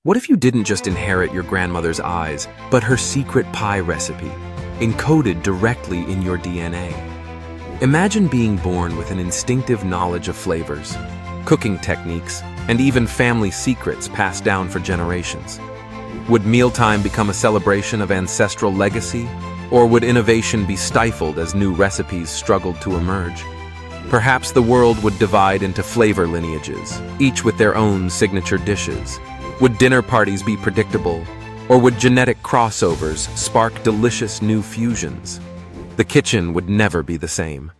What if you didn't just inherit your grandmother's eyes, but her secret pie recipe, encoded directly in your DNA? Imagine being born with an instinctive knowledge of flavors, cooking techniques, and even family secrets passed down for generations. Would mealtime become a celebration of ancestral legacy, or would innovation be stifled as new recipes struggled to emerge? Perhaps the world would divide into flavor lineages, each with their own signature dishes. Would dinner parties be predictable, or would genetic crossovers spark delicious new fusions? The kitchen would never be the same.